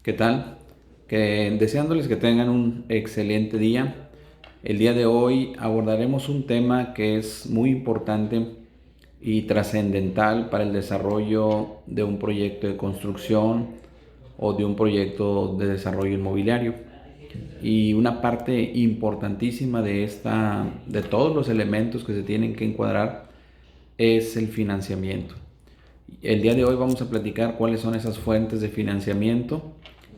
¿Qué tal? Deseándoles que tengan un excelente día. El día de hoy abordaremos un tema que es muy importante y trascendental para el desarrollo de un proyecto de construcción o de un proyecto de desarrollo inmobiliario. Y una parte importantísima de todos los elementos que se tienen que encuadrar es el financiamiento. El día de hoy vamos a platicar cuáles son esas fuentes de financiamiento,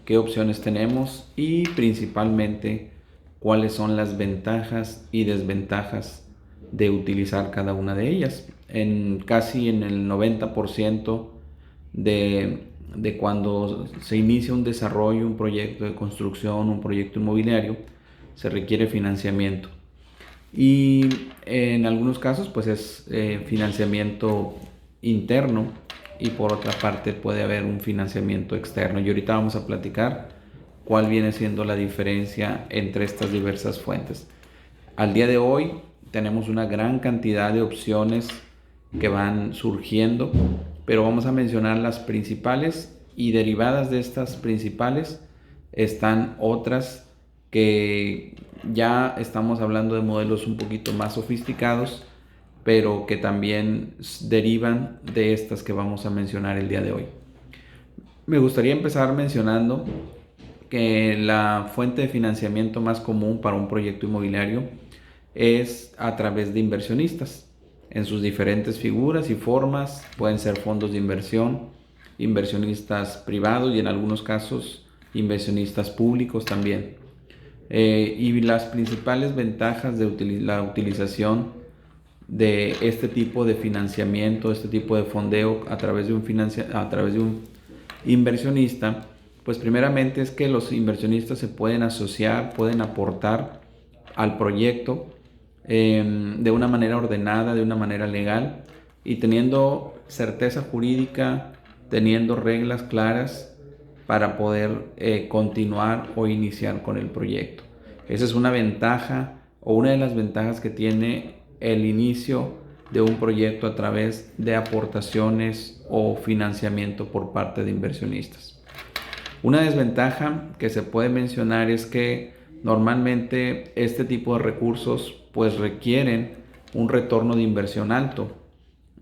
qué opciones tenemos y principalmente cuáles son las ventajas y desventajas de utilizar cada una de ellas. Casi en el 90% de cuando se inicia un desarrollo, un proyecto de construcción, un proyecto inmobiliario, se requiere financiamiento. Y en algunos casos pues es financiamiento interno y por otra parte puede haber un financiamiento externo. Y ahorita vamos a platicar cuál viene siendo la diferencia entre estas diversas fuentes. Al día de hoy tenemos una gran cantidad de opciones que van surgiendo, pero vamos a mencionar las principales y derivadas de estas principales están otras que ya estamos hablando de modelos un poquito más sofisticados, pero que también derivan de estas que vamos a mencionar el día de hoy. Me gustaría empezar mencionando que la fuente de financiamiento más común para un proyecto inmobiliario es a través de inversionistas en sus diferentes figuras y formas. Pueden ser fondos de inversión, inversionistas privados y en algunos casos inversionistas públicos también. Y las principales ventajas de la utilización de este tipo de financiamiento, este tipo de fondeo a través de a través de un inversionista, pues primeramente es que los inversionistas se pueden asociar, pueden aportar al proyecto de una manera ordenada, de una manera legal y teniendo certeza jurídica, teniendo reglas claras para poder continuar o iniciar con el proyecto. Esa es una ventaja o una de las ventajas que tiene el inicio de un proyecto a través de aportaciones o financiamiento por parte de inversionistas. Una desventaja que se puede mencionar es que normalmente este tipo de recursos pues requieren un retorno de inversión alto.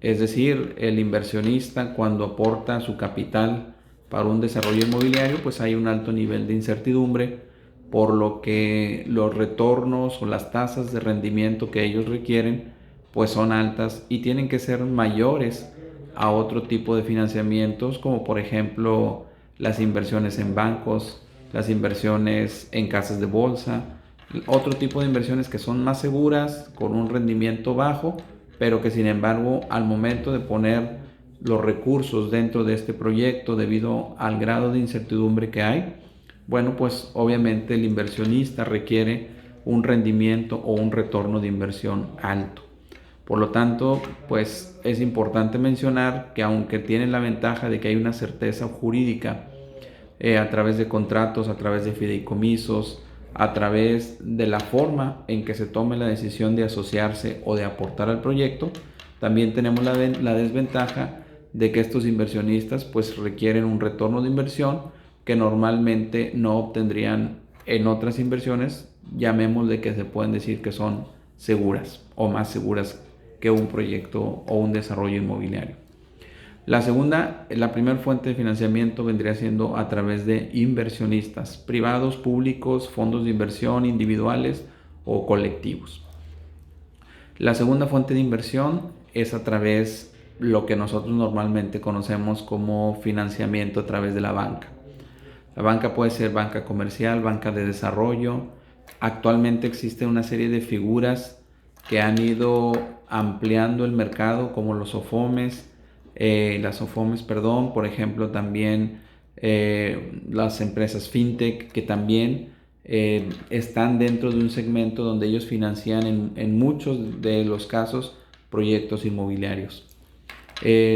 Es decir, el inversionista cuando aporta su capital para un desarrollo inmobiliario pues hay un alto nivel de incertidumbre, por lo que los retornos o las tasas de rendimiento que ellos requieren pues son altas y tienen que ser mayores a otro tipo de financiamientos, como por ejemplo las inversiones en bancos, las inversiones en casas de bolsa, otro tipo de inversiones que son más seguras, con un rendimiento bajo, pero que sin embargo al momento de poner los recursos dentro de este proyecto debido al grado de incertidumbre que hay, bueno, pues obviamente el inversionista requiere un rendimiento o un retorno de inversión alto. Por lo tanto, pues es importante mencionar que aunque tienen la ventaja de que hay una certeza jurídica a través de contratos, a través de fideicomisos, a través de la forma en que se tome la decisión de asociarse o de aportar al proyecto, también tenemos la desventaja de que estos inversionistas pues requieren un retorno de inversión que normalmente no obtendrían en otras inversiones, llamémosle que se pueden decir que son seguras o más seguras que un proyecto o un desarrollo inmobiliario. La primera fuente de financiamiento vendría siendo a través de inversionistas privados, públicos, fondos de inversión individuales o colectivos. La segunda fuente de inversión es a través lo que nosotros normalmente conocemos como financiamiento a través de la banca. La banca puede ser banca comercial, banca de desarrollo. Actualmente existe una serie de figuras que han ido ampliando el mercado, como las SOFOMES, perdón, por ejemplo, también las empresas fintech que también están dentro de un segmento donde ellos financian en muchos de los casos proyectos inmobiliarios.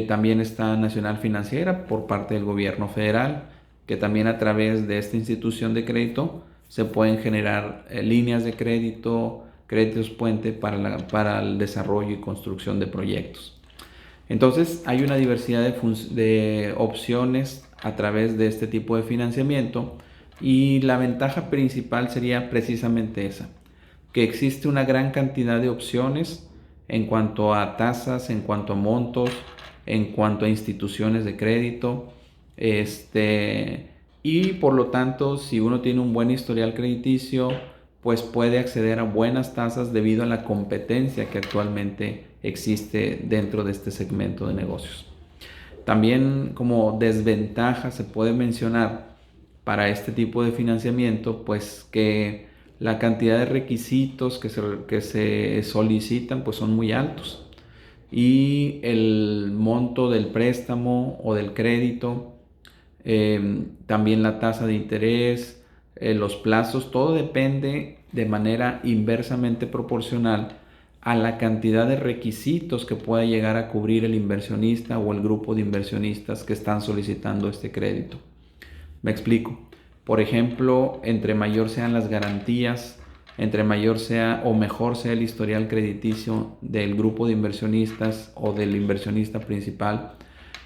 También está Nacional Financiera por parte del gobierno federal, que también a través de esta institución de crédito se pueden generar líneas de crédito, créditos puente para el desarrollo y construcción de proyectos. Entonces hay una diversidad de opciones a través de este tipo de financiamiento, y la ventaja principal sería precisamente esa, que existe una gran cantidad de opciones en cuanto a tasas, en cuanto a montos, en cuanto a instituciones de crédito, y por lo tanto, si uno tiene un buen historial crediticio, pues puede acceder a buenas tasas debido a la competencia que actualmente existe dentro de este segmento de negocios. También como desventaja se puede mencionar para este tipo de financiamiento, pues que la cantidad de requisitos que se solicitan pues son muy altos, y el monto del préstamo o del crédito, también la tasa de interés, los plazos, todo depende de manera inversamente proporcional a la cantidad de requisitos que pueda llegar a cubrir el inversionista o el grupo de inversionistas que están solicitando este crédito. Me explico. Por ejemplo, entre mayor sean las garantías, entre mayor sea o mejor sea el historial crediticio del grupo de inversionistas o del inversionista principal,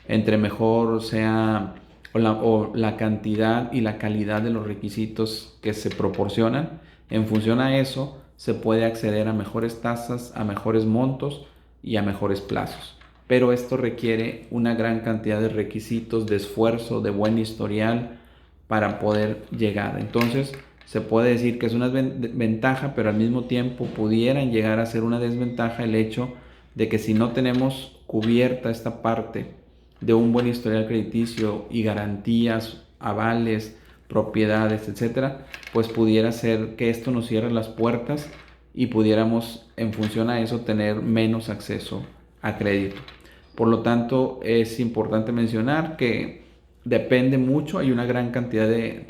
entre mejor sea la cantidad y la calidad de los requisitos que se proporcionan, en función a eso se puede acceder a mejores tasas, a mejores montos y a mejores plazos. Pero esto requiere una gran cantidad de requisitos, de esfuerzo, de buen historial para poder llegar. Entonces, se puede decir que es una ventaja, pero al mismo tiempo pudieran llegar a ser una desventaja el hecho de que si no tenemos cubierta esta parte de un buen historial crediticio y garantías, avales, propiedades, etcétera, pues pudiera ser que esto nos cierre las puertas y pudiéramos, en función a eso, tener menos acceso a crédito. Por lo tanto, es importante mencionar que depende mucho, hay una gran cantidad de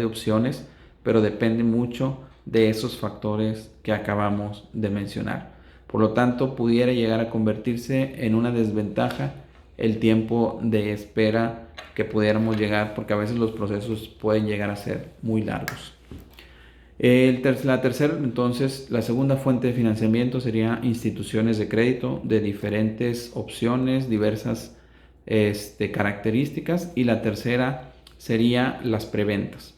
opciones, pero depende mucho de esos factores que acabamos de mencionar. Por lo tanto, pudiera llegar a convertirse en una desventaja el tiempo de espera que pudiéramos llegar, porque a veces los procesos pueden llegar a ser muy largos. La segunda fuente de financiamiento sería instituciones de crédito de diferentes opciones, diversas características, y la tercera sería las preventas.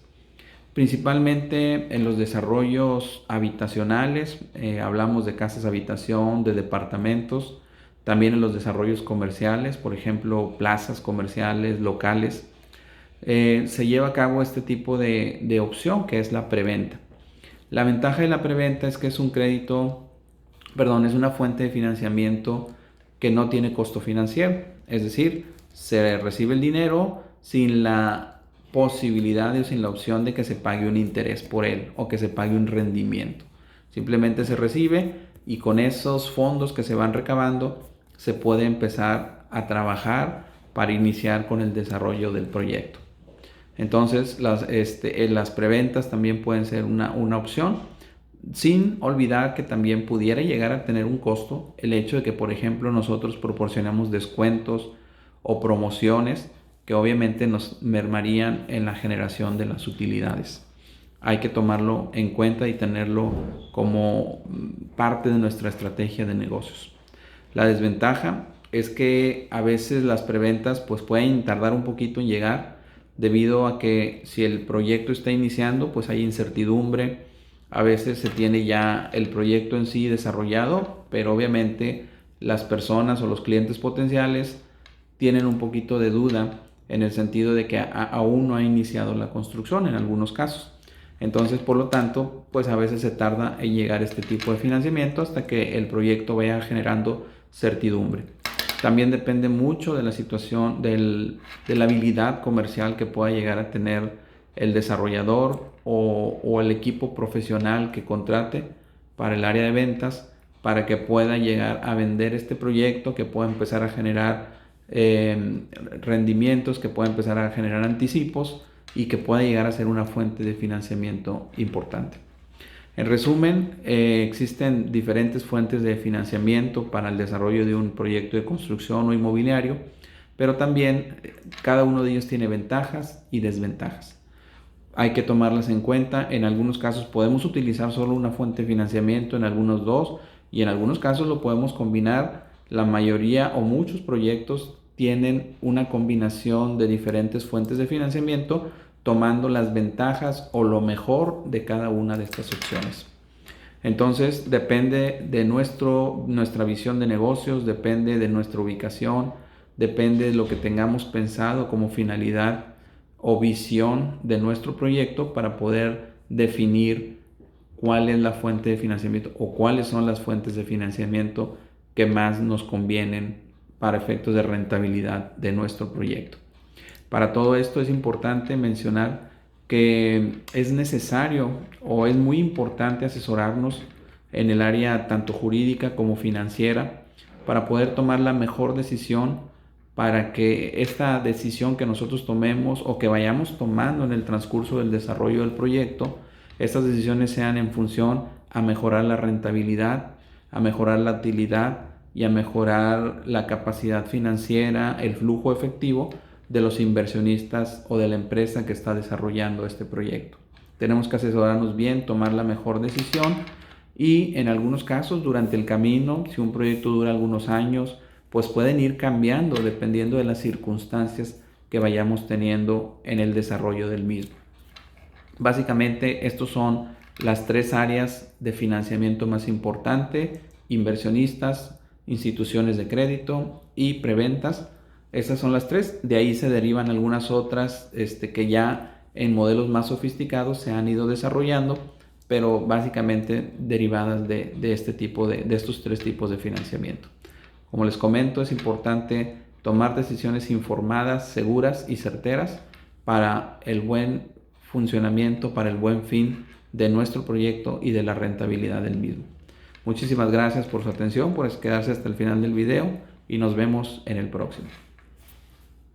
Principalmente en los desarrollos habitacionales, hablamos de casas habitación, de departamentos, también en los desarrollos comerciales, por ejemplo, plazas comerciales, locales, se lleva a cabo este tipo de opción, que es la preventa. La ventaja de la preventa es que es es una fuente de financiamiento que no tiene costo financiero, es decir, se recibe el dinero sin la posibilidad o sin la opción de que se pague un interés por él o que se pague un rendimiento. Simplemente se recibe, y con esos fondos que se van recabando se puede empezar a trabajar para iniciar con el desarrollo del proyecto. Entonces las preventas también pueden ser una opción, sin olvidar que también pudiera llegar a tener un costo el hecho de que, por ejemplo, nosotros proporcionamos descuentos o promociones que obviamente nos mermarían en la generación de las utilidades. Hay que tomarlo en cuenta y tenerlo como parte de nuestra estrategia de negocios. La desventaja es que a veces las preventas pues pueden tardar un poquito en llegar, debido a que si el proyecto está iniciando, pues hay incertidumbre. A veces se tiene ya el proyecto en sí desarrollado, pero obviamente las personas o los clientes potenciales tienen un poquito de duda, en el sentido de que aún no ha iniciado la construcción en algunos casos. Entonces, por lo tanto, pues a veces se tarda en llegar este tipo de financiamiento hasta que el proyecto vaya generando certidumbre. También depende mucho de la situación, de la habilidad comercial que pueda llegar a tener el desarrollador o el equipo profesional que contrate para el área de ventas, para que pueda llegar a vender este proyecto, que pueda empezar a generar rendimientos, que pueda empezar a generar anticipos y que pueda llegar a ser una fuente de financiamiento importante. En resumen, existen diferentes fuentes de financiamiento para el desarrollo de un proyecto de construcción o inmobiliario, pero también cada uno de ellos tiene ventajas y desventajas. Hay que tomarlas en cuenta. En algunos casos podemos utilizar solo una fuente de financiamiento, en algunos dos, y en algunos casos lo podemos combinar. La mayoría o muchos proyectos tienen una combinación de diferentes fuentes de financiamiento, tomando las ventajas o lo mejor de cada una de estas opciones. Entonces depende de nuestra visión de negocios, depende de nuestra ubicación, depende de lo que tengamos pensado como finalidad o visión de nuestro proyecto para poder definir cuál es la fuente de financiamiento o cuáles son las fuentes de financiamiento que más nos convienen para efectos de rentabilidad de nuestro proyecto. Para todo esto es importante mencionar que es necesario o es muy importante asesorarnos en el área tanto jurídica como financiera para poder tomar la mejor decisión, para que esta decisión que nosotros tomemos o que vayamos tomando en el transcurso del desarrollo del proyecto, estas decisiones sean en función a mejorar la rentabilidad, a mejorar la utilidad y a mejorar la capacidad financiera, el flujo efectivo de los inversionistas o de la empresa que está desarrollando este proyecto. Tenemos que asesorarnos bien, tomar la mejor decisión y en algunos casos durante el camino, si un proyecto dura algunos años, pues pueden ir cambiando dependiendo de las circunstancias que vayamos teniendo en el desarrollo del mismo. Básicamente, estos son las tres áreas de financiamiento más importantes: inversionistas, instituciones de crédito y preventas. Esas son las tres. De ahí se derivan algunas otras que ya en modelos más sofisticados se han ido desarrollando, pero básicamente derivadas de estos tres tipos de financiamiento. Como les comento, es importante tomar decisiones informadas, seguras y certeras para el buen funcionamiento, para el buen fin de nuestro proyecto y de la rentabilidad del mismo. Muchísimas gracias por su atención, por quedarse hasta el final del video y nos vemos en el próximo.